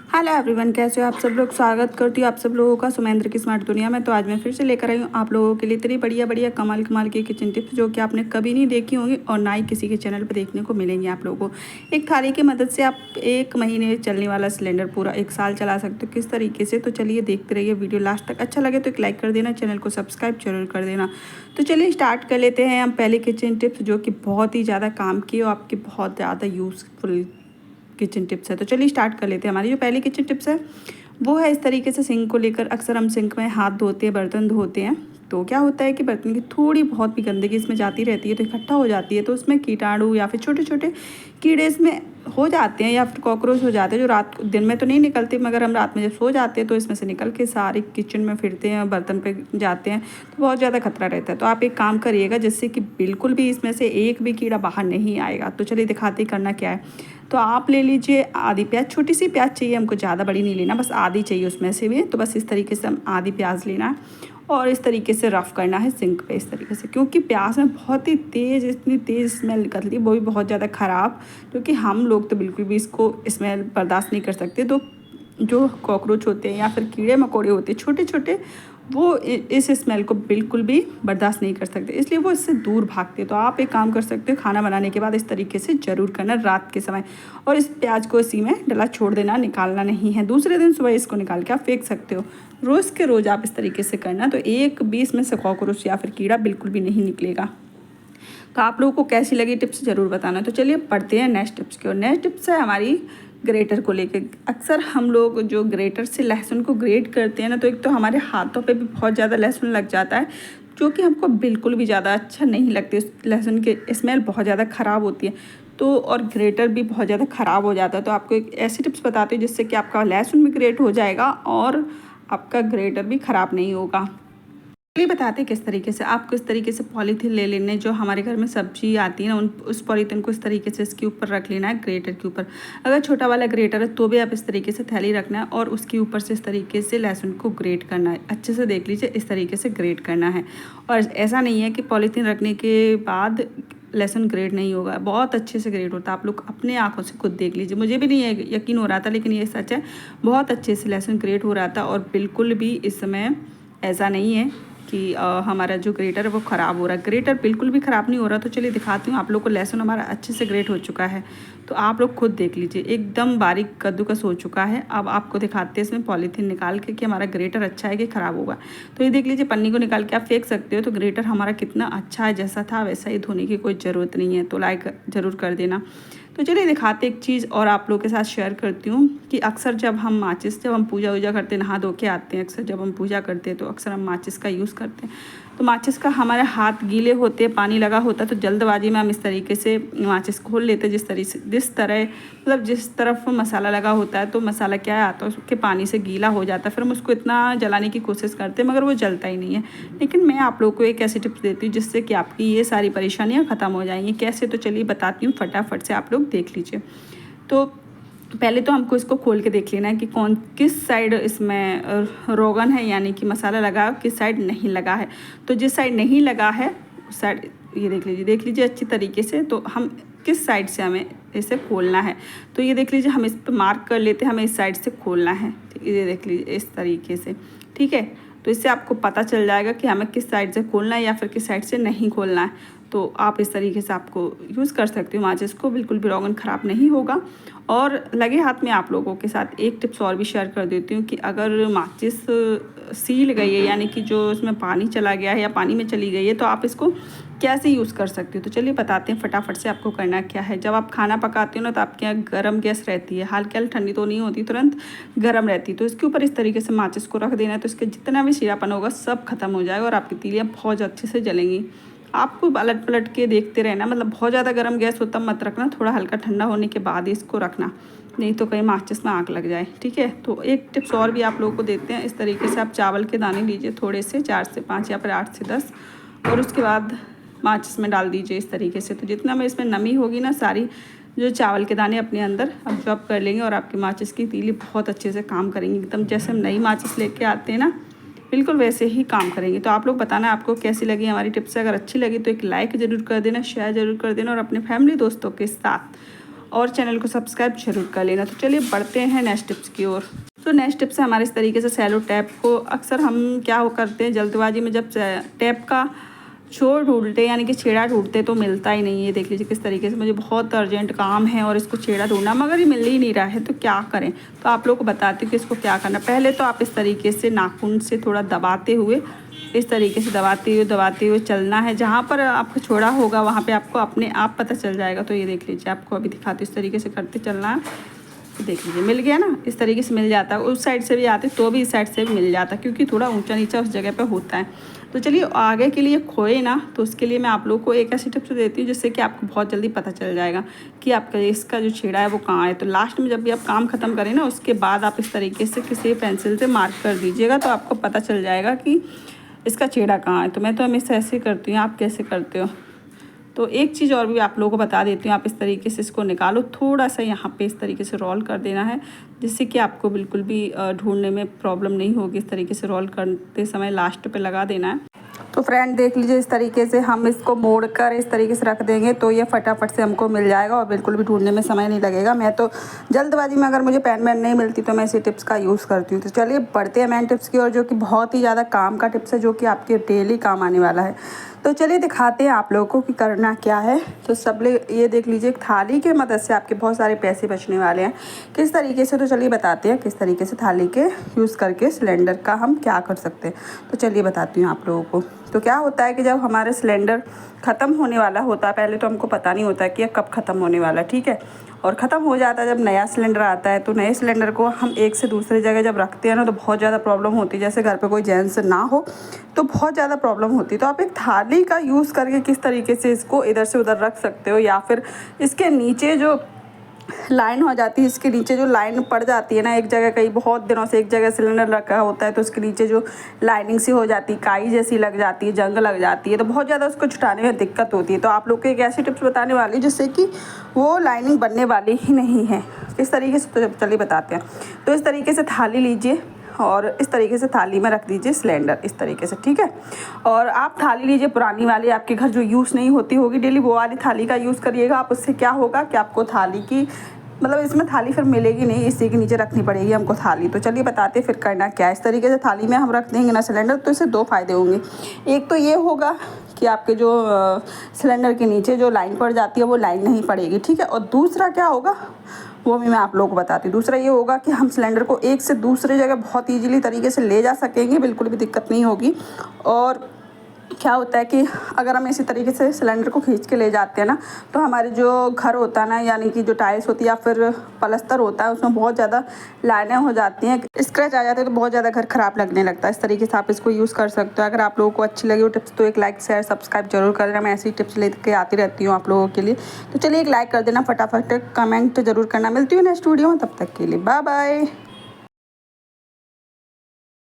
Hello everyone, कैसे हो आप सब लोग। स्वागत करती हूँ आप सब लोगों का सुमेंद्र की स्मार्ट दुनिया में। तो आज मैं फिर से लेकर आई हूँ आप लोगों के लिए इतनी बढ़िया बढ़िया कमाल कमाल की किचन टिप्स जो कि आपने कभी नहीं देखी होंगी और ना ही किसी के चैनल पर देखने को मिलेंगी आप लोगों को। एक थाली की मदद से आप 1 महीने चलने वाला सिलेंडर पूरा 1 साल चला सकते हो किस तरीके से। तो चलिए देखते रहिए वीडियो लास्ट तक। अच्छा लगे तो एक लाइक कर देना, चैनल को सब्सक्राइब जरूर कर देना। तो चलिए स्टार्ट कर लेते हैं हम पहले किचन टिप्स जो कि बहुत ही ज़्यादा काम की और आपकी बहुत ज़्यादा यूज़फुल किचन टिप्स है। तो चलिए स्टार्ट कर लेते हैं। हमारी जो पहली किचन टिप्स है वो है इस तरीके से सिंक को लेकर। अक्सर हम सिंक में हाथ धोते हैं, बर्तन धोते हैं, तो क्या होता है कि बर्तन की थोड़ी बहुत भी गंदगी इसमें जाती रहती है तो इकट्ठा हो जाती है। तो उसमें कीटाणु या फिर छोटे छोटे कीड़े इसमें हो जाते हैं या फिर कॉकरोच हो जाते हैं जो रात दिन में तो नहीं निकलते, मगर हम रात में जब सो जाते हैं तो इसमें से निकल के सारे किचन में फिरते हैं, बर्तन पे जाते हैं, तो बहुत ज़्यादा खतरा रहता है। तो आप एक काम करिएगा जिससे कि बिल्कुल भी इसमें से एक भी कीड़ा बाहर नहीं आएगा। तो चलिए दिखाते ही करना क्या है। तो आप ले लीजिए आधी प्याज, छोटी सी प्याज चाहिए हमको, ज़्यादा बड़ी नहीं लेना, बस आधी चाहिए उसमें से भी। तो बस इस तरीके से हम आधी प्याज लेना है और इस तरीके से रफ़ करना है सिंक पे इस तरीके से, क्योंकि प्याज में बहुत ही तेज़, इतनी तेज़ स्मेल निकलती है, वो भी बहुत ज़्यादा ख़राब, क्योंकि हम लोग तो बिल्कुल भी इसको स्मेल बर्दाश्त नहीं कर सकते। तो जो कॉकरोच होते हैं या फिर कीड़े मकोड़े होते हैं छोटे छोटे, वो इस स्मेल को बिल्कुल भी बर्दाश्त नहीं कर सकते, इसलिए वो इससे दूर भागते हैं। तो आप एक काम कर सकते हो, खाना बनाने के बाद इस तरीके से ज़रूर करना रात के समय, और इस प्याज को इसी में डला छोड़ देना, निकालना नहीं है। दूसरे दिन सुबह इसको निकाल के आप फेंक सकते हो। रोज़ के रोज़ आप इस तरीके से करना, तो एक भी इसमें से कॉकरोच या फिर कीड़ा बिल्कुल भी नहीं निकलेगा। तो आप लोगों को कैसी लगी टिप्स ज़रूर बताना। तो चलिए पढ़ते हैं नेक्स्ट टिप्स की। और नेक्स्ट टिप्स है हमारी ग्रेटर को लेकर। अक्सर हम लोग जो ग्रेटर से लहसुन को ग्रेट करते हैं ना, तो एक तो हमारे हाथों पे भी बहुत ज़्यादा लहसुन लग जाता है, जो कि हमको बिल्कुल भी ज़्यादा अच्छा नहीं लगती। उस लहसुन की स्मेल बहुत ज़्यादा ख़राब होती है, तो और ग्रेटर भी बहुत ज़्यादा ख़राब हो जाता है। तो आपको एक ऐसी टिप्स बताती हूँ जिससे कि आपका लहसुन भी ग्रेट हो जाएगा और आपका ग्रेटर भी ख़राब नहीं होगा। चलिए बताते हैं किस तरीके से। आपको इस तरीके से पॉलीथीन ले लेने, जो हमारे घर में सब्जी आती है ना, उस पॉलीथीन को इस तरीके से इसके ऊपर रख लेना है, ग्रेटर के ऊपर। अगर छोटा वाला ग्रेटर है तो भी आप इस तरीके से थैली रखना है और उसके ऊपर से इस तरीके से लहसुन को ग्रेट करना है। अच्छे से देख लीजिए, इस तरीके से ग्रेट करना है। और ऐसा नहीं है कि पॉलीथीन रखने के बाद लहसुन ग्रेट नहीं होगा, बहुत अच्छे से ग्रेट होता है। आप लोग अपने आंखों से खुद देख लीजिए, मुझे भी नहीं यकीन हो रहा था, लेकिन ये सच है, बहुत अच्छे से लहसुन ग्रेट हो रहा था। और बिल्कुल भी इस समय ऐसा नहीं है कि हमारा जो ग्रेटर है वो ख़राब हो रहा है। ग्रेटर बिल्कुल भी ख़राब नहीं हो रहा। तो चलिए दिखाती हूँ आप लोग को। लहसुन हमारा अच्छे से ग्रेट हो चुका है, तो आप लोग खुद देख लीजिए, एकदम बारीक कद्दूकस हो चुका है। अब आपको दिखाते हैं इसमें पॉलीथीन निकाल के कि हमारा ग्रेटर अच्छा है कि ख़राब होगा। तो ये देख लीजिए, पन्नी को निकाल के आप फेंक सकते हो। तो ग्रेटर हमारा कितना अच्छा है, जैसा था वैसा ही, धोने की कोई ज़रूरत नहीं है। तो लाइक ज़रूर कर देना। तो चलिए दिखाते एक चीज़ और आप लोगों के साथ शेयर करती हूँ कि अक्सर जब हम पूजा वूजा करते हैं, नहा धो के आते हैं, अक्सर जब हम पूजा करते हैं तो अक्सर हम माचिस का यूज़ करते हैं। तो माचिस का हमारे हाथ गीले होते हैं, पानी लगा होता है, तो जल्दबाजी में हम इस तरीके से माचिस खोल लेते हैं। जिस तरफ मसाला लगा होता है, तो मसाला क्या है, आता है उसके पानी से गीला हो जाता है, फिर हम उसको इतना जलाने की कोशिश करते हैं मगर वो जलता ही नहीं है। लेकिन मैं आप लोगों को एक ऐसी टिप्स देती हूँ जिससे कि आपकी ये सारी परेशानियाँ ख़त्म हो जाएंगी। कैसे, तो चलिए बताती हूँ, फटाफट से आप लोग देख लीजिए। तो पहले तो हमको इसको खोल के देख लेना है कि किस साइड इसमें रोगन है, यानी कि मसाला लगा, किस साइड नहीं लगा है। तो जिस साइड नहीं लगा है उस साइड ये देख लीजिए अच्छी तरीके से। तो हम किस साइड से हमें इसे खोलना है, तो ये देख लीजिए, हम इस पर मार्क कर लेते हैं, हमें इस साइड से खोलना है। ये देख लीजिए इस तरीके से, ठीक है। तो इससे आपको पता चल जाएगा कि हमें किस साइड से खोलना है या फिर किस साइड से नहीं खोलना है। तो आप इस तरीके से आपको यूज़ कर सकते हो माचिस को, बिल्कुल भी रोगन ख़राब नहीं होगा। और लगे हाथ में आप लोगों के साथ एक टिप्स और भी शेयर कर देती हूँ कि अगर माचिस सील गई है, यानी कि जो उसमें पानी चला गया है या पानी में चली गई है, तो आप इसको कैसे यूज़ कर सकते हो। तो चलिए बताते हैं फटाफट से आपको करना क्या है। जब आप खाना पकाते हो ना, तो आपके यहाँ गर्म गैस रहती है, हल्की ठंडी तो नहीं होती, तुरंत गर्म रहती है। तो इसके ऊपर इस तरीके से माचिस को रख देना है, तो इसके जितना भी शीरापन होगा सब खत्म हो जाएगा और आपकी तीलियाँ बहुत अच्छे से जलेंगी। आपको पलट पलट के देखते रहना, मतलब बहुत ज़्यादा गर्म गैस होता मत रखना, थोड़ा हल्का ठंडा होने के बाद ही इसको रखना, नहीं तो कहीं माचिस में आग लग जाए, ठीक है। तो एक टिप्स और भी आप लोगों को देते हैं। इस तरीके से आप चावल के दाने लीजिए, थोड़े से 4 से 5 या फिर 8 से 10, और उसके बाद माचिस में डाल दीजिए इस तरीके से। तो जितना में इसमें नमी होगी ना, सारी जो चावल के दाने अपने अंदर अब्जॉर्ब कर लेंगे और आपकी माचिस की तीली बहुत अच्छे से काम करेंगी, एकदम जैसे हम नई माचिस लेके आते हैं ना, बिल्कुल वैसे ही काम करेंगे। तो आप लोग बताना आपको कैसी लगी हमारी टिप्स। अगर अच्छी लगी तो एक लाइक ज़रूर कर देना, शेयर ज़रूर कर देना और अपने फैमिली दोस्तों के साथ और चैनल को सब्सक्राइब जरूर कर लेना। तो चलिए बढ़ते हैं नेक्स्ट टिप्स की ओर। तो नेक्स्ट टिप्स है हमारे इस तरीके से सेलो टैप को अक्सर हम क्या हो करते हैं जल्दबाजी में जब टैप का छोर ढूंढते यानी कि छेड़ा ढूंढते तो मिलता ही नहीं है। देख लीजिए किस तरीके से मुझे बहुत अर्जेंट काम है और इसको छेड़ा ढूंढना मगर ये मिल ही नहीं रहा है, तो क्या करें। तो आप लोगों को बताती हूँ कि इसको क्या करना। पहले तो आप इस तरीके से नाखून से थोड़ा दबाते हुए इस तरीके से दबाते हुए चलना है। जहाँ पर आपको छोड़ा होगा वहाँ पे आपको अपने आप पता चल जाएगा। तो ये देख लीजिए, आपको अभी दिखाते इस तरीके से करते चलना है। देख लीजिए मिल गया ना, इस तरीके से मिल जाता है। उस साइड से भी आते तो भी इस साइड से भी मिल जाता, क्योंकि थोड़ा ऊंचा नीचा उस जगह पे होता है। तो चलिए आगे के लिए खोए ना, तो उसके लिए मैं आप लोगों को एक ऐसी टिप्स देती हूँ जिससे कि आपको बहुत जल्दी पता चल जाएगा कि आपका इसका जो छेड़ा है वो कहाँ है। तो लास्ट में जब भी आप काम ख़त्म करें ना, उसके बाद आप इस तरीके से किसी पेंसिल से मार्क कर दीजिएगा, तो आपको पता चल जाएगा कि इसका छेड़ा कहाँ है। तो मैं तो हमेशा ऐसे करती हूँ, आप कैसे करते हो। तो एक चीज़ और भी आप लोगों को बता देती हूँ, आप इस तरीके से इसको निकालो, थोड़ा सा यहाँ पे इस तरीके से रोल कर देना है, जिससे कि आपको बिल्कुल भी ढूंढने में प्रॉब्लम नहीं होगी। इस तरीके से रोल करते समय लास्ट पे लगा देना है। तो फ्रेंड देख लीजिए इस तरीके से हम इसको मोड़ कर इस तरीके से रख देंगे तो ये फटाफट से हमको मिल जाएगा और बिल्कुल भी ढूंढने में समय नहीं लगेगा। मैं तो जल्दबाजी में अगर मुझे पेन वैन नहीं मिलती तो मैं इसी टिप्स का यूज़ करती हूँ। तो चलिए बढ़ते हैं मेन टिप्स की और जो कि बहुत ही ज़्यादा काम का टिप्स है, जो कि आपके डेली काम आने वाला है। तो चलिए दिखाते हैं आप लोगों को कि करना क्या है। तो सब ये देख लीजिए, थाली के मदद से आपके बहुत सारे पैसे बचने वाले हैं। किस तरीके से, तो चलिए बताते हैं किस तरीके से थाली के यूज़ करके सिलेंडर का हम क्या कर सकते हैं। तो चलिए बताती हूँ आप लोगों को। तो क्या होता है कि जब हमारे सिलेंडर ख़त्म होने वाला होता है, पहले तो हमको पता नहीं होता है कि यह कब ख़त्म होने वाला है, ठीक है। और ख़त्म हो जाता है जब नया सिलेंडर आता है। तो नए सिलेंडर को हम एक से दूसरी जगह जब रखते हैं ना, तो बहुत ज़्यादा प्रॉब्लम होती है। जैसे घर पे कोई जेंट्स ना हो तो बहुत ज़्यादा प्रॉब्लम होती है। तो आप एक थाली का यूज़ करके किस तरीके से इसको इधर से उधर रख सकते हो, या फिर इसके नीचे जो लाइन हो जाती है, इसके नीचे जो लाइन पड़ जाती है ना, एक जगह कहीं बहुत दिनों से एक जगह सिलेंडर रखा होता है तो उसके नीचे जो लाइनिंग सी हो जाती है, काई जैसी लग जाती है, जंग लग जाती है, तो बहुत ज़्यादा उसको छुटाने में दिक्कत होती है। तो आप लोग को एक ऐसी टिप्स बताने वाली जिससे कि वो लाइनिंग बनने वाली ही नहीं है। इस तरीके से तो चलिए बताते हैं। तो इस तरीके से थाली लीजिए और इस तरीके से थाली में रख दीजिए सिलेंडर इस तरीके से, ठीक है। और आप थाली लीजिए पुरानी वाली, आपके घर जो यूज़ नहीं होती होगी डेली, वो वाली थाली का यूज़ करिएगा आप। उससे क्या होगा कि आपको थाली की मतलब इसमें थाली फिर मिलेगी नहीं, इसी के नीचे रखनी पड़ेगी हमको थाली। तो चलिए बताते हैं फिर करना क्या है। इस तरीके से थाली में हम रख देंगे ना सिलेंडर, तो इससे दो फ़ायदे होंगे। एक तो ये होगा कि आपके जो सिलेंडर के नीचे जो लाइन पड़ जाती है वो लाइन नहीं पड़ेगी, ठीक है। और दूसरा क्या होगा वो भी मैं आप लोगों को बताती हूँ। दूसरा ये होगा कि हम सिलेंडर को एक से दूसरे जगह बहुत ईजीली तरीके से ले जा सकेंगे, बिल्कुल भी दिक्कत नहीं होगी। और क्या होता है कि अगर हम इसी तरीके से सिलेंडर को खींच के ले जाते हैं ना, तो हमारे जो घर होता है ना, यानी कि जो टाइल्स होती है या फिर पलस्तर होता है, उसमें बहुत ज़्यादा लाइनें हो जाती हैं, स्क्रैच आ जाते हैं, तो बहुत ज़्यादा घर ख़राब लगने लगता है। इस तरीके से आप इसको यूज़ कर सकते हो। अगर आप लोगों को अच्छी लगी वो टिप्स तो एक लाइक शेयर सब्सक्राइब जरूर कर देना। मैं ऐसी टिप्स लेके आती रहती हूँ आप लोगों के लिए। तो चलिए एक लाइक कर देना, फटाफट कमेंट जरूर करना। मिलती हूँ नेक्स्ट वीडियो में, तब तक के लिए बाय बाय।